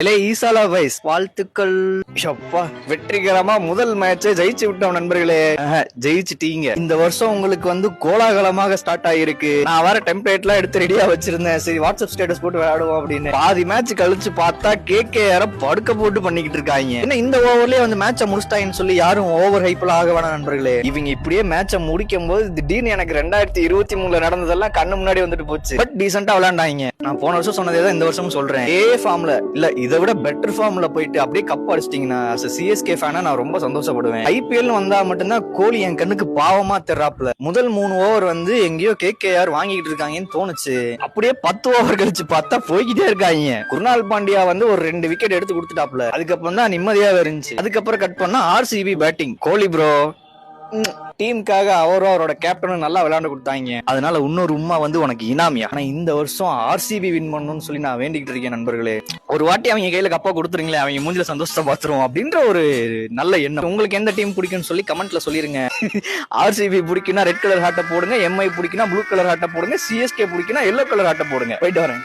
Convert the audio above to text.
இலே ஈசாலா wise வாழ்த்துக்கள். ஷப்பா, வெற்றிகரமா முதல் மேட்சை ஜெயிச்சு விட்டோம் நண்பர்களே. ஜெயிச்சுட்டீங்க. இந்த வருஷம் உங்களுக்கு வந்து கோலாகலமாக ஸ்டார்ட் ஆகிருக்கு. நான் வர டெம்ப்ளேட்லாம் எடுத்து ரெடியா வச்சிருந்தேன். சரி வாட்ஸ்அப் ஸ்டேட்டஸ் போட்டு விளையாடுவோம் அப்படின்னு. பாதி மேட்ச் கழிச்சு பார்த்தா KKR படுக்க போட்டு பண்ணிக்கிட்டு இருக்காங்க. ஏன்னா இந்த ஓவர்லயே வந்து மேட்சை முடிச்சிட்டாங்கன்னு சொல்லி யாரும் ஓவர் ஹைப்ல ஆக வேணாம் நண்பர்களே. இவங்க இப்படியே மேட்சை முடிக்கும் போது திடீர்னு எனக்கு 2023 நடந்ததெல்லாம் கண்ணு முன்னாடி வந்துட்டு போச்சு. பட் டீசெண்டா விளையாண்டாங்க. நான் போன வருஷம் சொன்னதே தான் இந்த வருஷமும் சொல்றேன். ஃபார்ம்ல இல்ல இதை விட பெட்டர் ஃபார்ம்ல போயிட்டு அப்படியே கப் அடிச்சிட்டீங்கன்னா CSK ஃபேனா நான் ரொம்ப சந்தோஷப்படுவேன். IPL வந்தா மட்டும்தான் கோலி என் கண்ணுக்கு பாவமா தெர்றாப்ல. முதல் 3 ஓவர் வந்து எங்கேயோ KKR வாங்கிட்டு இருக்காங்கன்னு தோணுச்சு. அப்படியே 10 ஓவர் கழிச்சு பார்த்தா போய்கிட்டே இருக்காங்க. குருணால் பாண்டியா வந்து ஒரு 2 விக்கெட் எடுத்து கொடுத்துட்டாப்ல. அதுக்கப்புறம் தான் நிம்மதியாவே இருந்துச்சு. அதுக்கப்புறம் கட் பண்ணா RCB பேட்டிங். கோலி ப்ரோ டீமுக்காக அவரோட கேப்டனும் நல்லா விளையாண்டு கொடுத்தாங்க. அதனால இன்னொரு உம்மா வந்து உனக்கு இனாமியா. ஆனா இந்த வருஷம் RCB வின் பண்ணணும்னு சொல்லி நான் வேண்டிக்கிட்டு இருக்கேன் நண்பர்களே. ஒரு வாட்டி அவங்க கையில கப்பா கொடுத்துருங்களேன், அவங்க மூஞ்சில சந்தோஷத்தை பாத்துருவோம் அப்படின்ற ஒரு நல்ல எண்ணம். உங்களுக்கு எந்த டீம் பிடிக்கும்னு சொல்லி கமெண்ட்ல சொல்லிருங்க. RCB பிடிக்குன்னா ரெட் கலர் ஹார்ட்டை போடுங்க, MI பிடிக்குன்னா ப்ளூ கலர் ஹார்ட்டை போடுங்க, CSK பிடிக்குன்னா எல்லோ கலர் ஹார்ட்டை போடுங்க. போயிட்டு வரேன்.